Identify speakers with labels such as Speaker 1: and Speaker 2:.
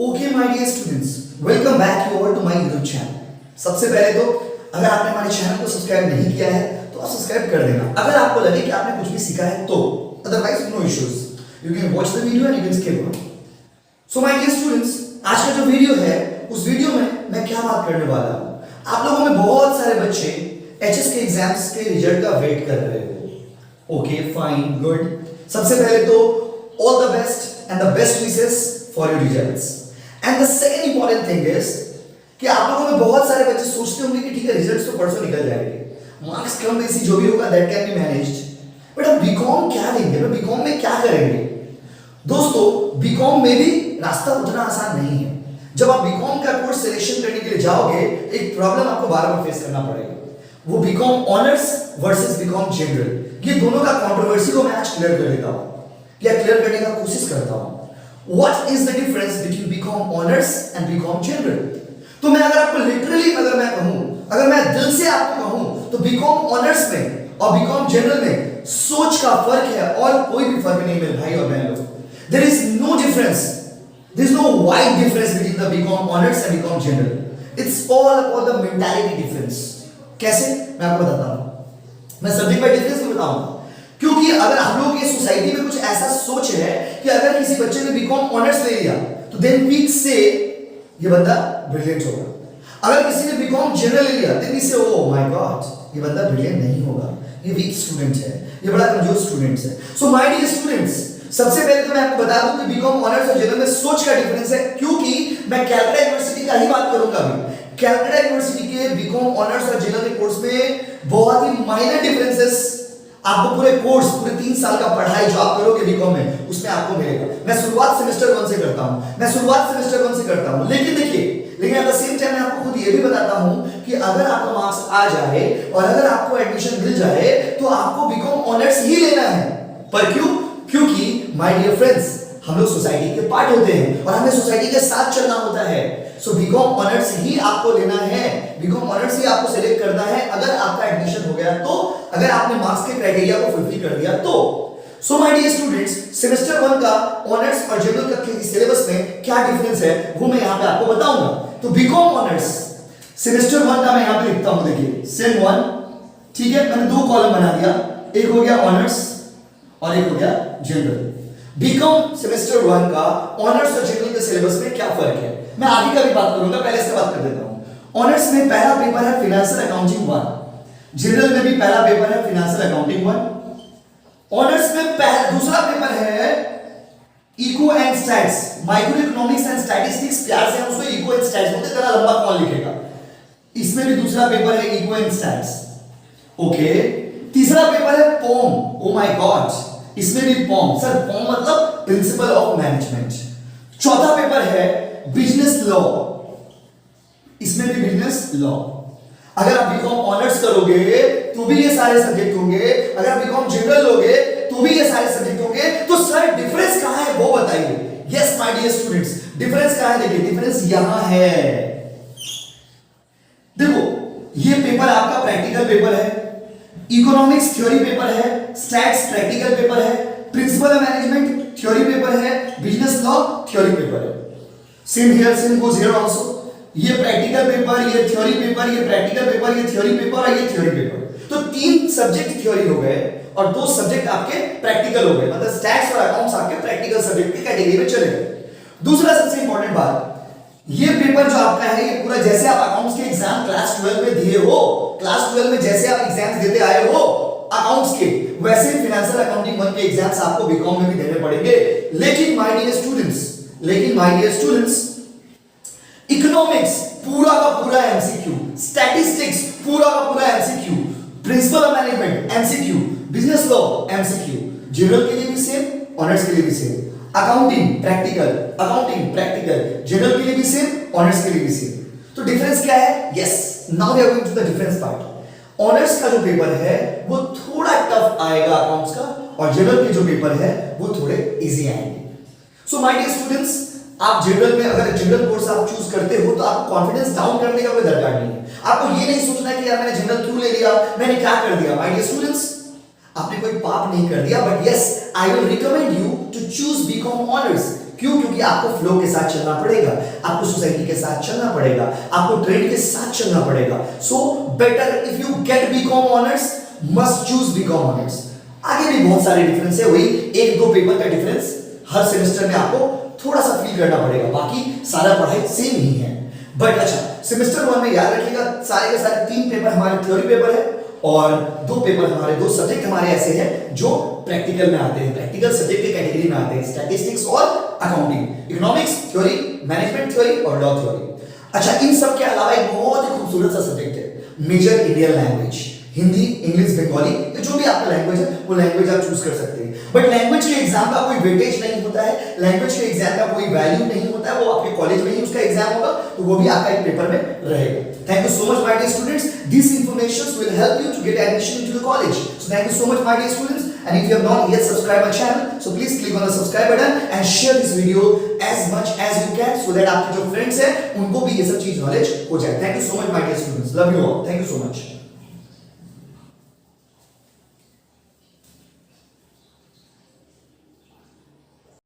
Speaker 1: Okay my dear students, welcome back over to my YouTube channel. सबसे पहले तो अगर आपने हमारे चैनल को सब्सक्राइब नहीं किया है तो आप सब्सक्राइब कर देना अगर आपको लगे कि आपने कुछ भी सीखा है तो। Otherwise no issues, you can watch the video and you can skip. So my dear students, आज का जो वीडियो है उस वीडियो में मैं क्या बात करने वाला हूँ। आप लोगों में बहुत सारे बच्चे एचएस के एग्जाम्स के रिजल्ट का वेट कर रहे हो। Okay fine good. सबसे पहले तो all the best and the best wishes for your results. And the second important thing is कि आप लोगों में बहुत सारे बच्चे सोचते होंगे कि ठीक है रिजल्ट्स तो परसों निकल जाएंगे, मार्क्स कम बेसी जो भी होगा that can be managed, but अब बीकॉम क्या लेंगे, बीकॉम में क्या करेंगे। दोस्तों बीकॉम में भी रास्ता उतना आसान नहीं है। जब आप बीकॉम का कोर्स सिलेक्शन करने के लिए जाओगे एक प्रॉब्लम आपको बार-बार फेस करना पड़ेगा, वो BCom honours versus BCom general. ये दोनों का कंट्रोवर्सी को मैं आज क्लियर कर देता हूं या क्लियर करने का कोशिश करता हूं। What is the difference between BCom Honors and BCom General? तो मैं अगर आपको लिटरली अगर मैं दिल से आपको कहूं तो BCom Honors में और BCom General में सोच का फर्क है और कोई भी फर्क नहीं मेरे भाई और बहन लोग। There is no difference. There is no wide difference between the BCom Honors and BCom General. It's all about the mentality difference. कैसे? मैं आपको बताता हूं। मैं सब्जेक्ट बाय डिफरेंस भी बताऊंगा। क्योंकि अगर हम लोग की सोसाइटी में कुछ ऐसा सोच है कि अगर किसी बच्चे ने बीकॉम ऑनर्स ले लिया तो देन वी से ये बंदा ब्रिलियंट होगा। अगर किसी ने बीकॉम जनरल ले लिया देन वी से ओह माय गॉड ये बंदा ब्रिलियंट नहीं होगा, ये वीक स्टूडेंट है, ये बड़ा कमजोर स्टूडेंट है। सो माय डियर स्टूडेंट्स, सबसे पहले तो मैं आपको बता दूं कि बीकॉम ऑनर्स और जनरल में सोच का डिफरेंस है, क्योंकि मैं कैलकाटा यूनिवर्सिटी का ही बात करूंगा अभी। कैलकाटा यूनिवर्सिटी के बीकॉम ऑनर्स और जनरल के कोर्स में बहुत ही माइनर डिफरेंसेस आपको पूरे कोर्स पूरे 3 साल का पढ़ाई जो आप करोगे बीकॉम में उसमें आपको मिलेगा। मैं शुरुआत सेमेस्टर 1 से करता हूं, लेकिन देखिए एट द सेम टाइम मैं आपको खुद ये भी बताता हूं कि अगर आपका मार्क्स आ जाए और अगर आपको एडमिशन मिल जाए तो आपको बीकॉम ऑनर्स ही लेना है। पर क्यों? क्योंकि माय डियर फ्रेंड्स हम लोग सोसाइटी के पार्ट होते हैं और हमें सोसाइटी के साथ चलना होता है। सो बीकॉम ऑनर्स ही आपको लेना है, बीकॉम ऑनर्स ही आपको सिलेक्ट करना है अगर आपका एडमिशन हो गया तो, अगर आपने मार्क्स के क्राइटेरिया को फुलफिल कर दिया तो। So my dear students, semester 1 का ऑनर्स और जनरल का सिलेबस में क्या डिफरेंस है वो मैं यहां पे आपको बताऊंगा। तो बीकॉम ऑनर्स सेमेस्टर 1 का मैं यहां पे लिखता हूं, देखिए सेम 1, ठीक है, मैंने 2 कॉलम बना दिया, एक हो गया ऑनर्स और एक हो गया जनरल। बीकॉम सेमेस्टर 1 का ऑनर्स और जनरल के सिलेबस में क्या फर्क है मैं आगे का भी बात करूंगा, पहले इसका बात कर देता हूं। ऑनर्स में पहला पेपर है फाइनेंशियल अकाउंटिंग 1, जनरल में भी पहला पेपर है फाइनेंशियल अकाउंटिंग 1। ऑनर्स में दूसरा पेपर है eco and stats, micro economics and statistics, प्यार से हम उसको इको एंड स्टैट्स बोलते हैं, जरा लंबा कौन लिखेगा। इसमें भी दूसरा पेपर है इको एंड स्टैट्स। ओके, तीसरा पेपर है पॉम, ओ माय गॉड, इसमें भी पॉम, सर पॉम मतलब प्रिंसिपल ऑफ मैनेजमेंट। चौथा पेपर है बिजनेस लॉ, इसमें भी बिजनेस लॉ। अगर आप बीकॉम ऑनर्स करोगे तो भी ये सारे सब्जेक्ट होंगे, अगर आप बीकॉम जनरल लोगे तो भी ये सारे सब्जेक्ट होंगे। तो सर डिफरेंस कहां है वो बताइए। Yes my dear students, difference कहां है? देखिए डिफरेंस यहां है। देखो ये पेपर आपका प्रैक्टिकल पेपर है, इकोनॉमिक्स थ्योरी पेपर है, स्टैट्स प्रैक्टिकल पेपर है, principle of management theory paper है, बिजनेस लॉ थ्योरी पेपर है। Same here, same goes here also. ये प्रैक्टिकल पेपर, ये थ्योरी पेपर, ये प्रैक्टिकल पेपर, ये थ्योरी पेपर और ये थ्योरी पेपर। तो 3 सब्जेक्ट थ्योरी हो गए और 2 सब्जेक्ट आपके प्रैक्टिकल हो गए, मतलब स्टैट्स और अकाउंट्स आपके प्रैक्टिकल सब्जेक्ट की कैटेगरी में चले गए। दूसरा सबसे इंपॉर्टेंट बात, ये पेपर जो आपका है ये पूरा जैसे आप अकाउंट्स के एग्जाम क्लास 12 में दिए हो, क्लास 12 में जैसे आप एग्जाम्स देते आए हो अकाउंट्स के, वैसे ही फाइनेंशियल अकाउंटिंग 1 के एग्जाम्स आपको बीकॉम में भी देने पड़ेंगे। लेकिन माय डियर स्टूडेंट्स, इकोनॉमिक्स पूरा का पूरा एमसीक्यू, स्टैटिस्टिक्स पूरा का पूरा MCQ, principle of management MCQ, business law MCQ, general के लिए भी सेम, ऑनर्स के लिए भी सेम, अकाउंटिंग प्रैक्टिकल, जनरल के लिए भी सेम, ऑनर्स के लिए भी सेम। तो डिफरेंस क्या है? Yes, now we are going to the difference part. Honours का जो पेपर है वो थोड़ा टफ आएगा अकाउंट्स का, और जनरल के जो पेपर है वो थोड़े इजी आएंगे। सो माय डियर स्टूडेंट्स, आप जनरल में अगर जनरल कोर्स आप चूज करते हो तो आपको कॉन्फिडेंस डाउन करने का कोई दरकार नहीं है। आपको ये नहीं सोचना कि यार मैंने जनरल क्यों ले लिया, मैंने क्या कर दिया। माय डियर स्टूडेंट्स, आपने कोई पाप नहीं कर दिया, but yes I will recommend you to choose BCom honours, क्यों? क्योंकि आपको फ्लो के साथ चलना पड़ेगा, आपको सोसाइटी के साथ चलना पड़ेगा, आपको ट्रेंड के साथ चलना पड़ेगा. So better if you get BCom honours, must choose BCom honours. आगे भी बहुत सारे डिफरेंस है, वही एक दो पेपर का डिफरेंस हर सेमेस्टर में आपको थोड़ा सा फील करना पड़ेगा, बाकी सारा पढ़ाई सेम ही है. बट अच्छा, सेमेस्टर 1 में याद रखिएगा सारे के सारे 3 पेपर हमारे थ्योरी पेपर है और 2 पेपर हमारे 2 सब्जेक्ट हमारे ऐसे हैं जो प्रैक्टिकल में आते हैं, प्रैक्टिकल सब्जेक्ट के कैटेगरी में आते हैं, स्टैटिस्टिक्स और accounting, economics theory, management theory और लॉ थ्योरी. अच्छा, इन सब के अलावा एक बहुत ही खूबसूरत सा सब्जेक्ट है, major Indian language, Hindi, English, Bengali, जो भी आपका लैंग्वेज है वो लैंग्वेज आप चूज कर सकते हैं. बट लैंग्वेज के एग्जाम का कोई वेटेज नहीं होता है, लैंग्वेज के एग्जाम का कोई वैल्यू नहीं होता है, वो आपके कॉलेज में ही उसका एग्जाम होगा, तो वो भी आपका एक पेपर में रहेगा. Thank you so much, my dear students. These informations will help you to get admission into the college. So thank you so much, my dear students. And if you have not yet subscribed my channel, so please click on the subscribe button and share this video as much as you can, so that आपके जो friends हैं उनको भी ये सब चीज knowledge हो जाए. Thank you so much, my dear students. Love you all. Thank you so much.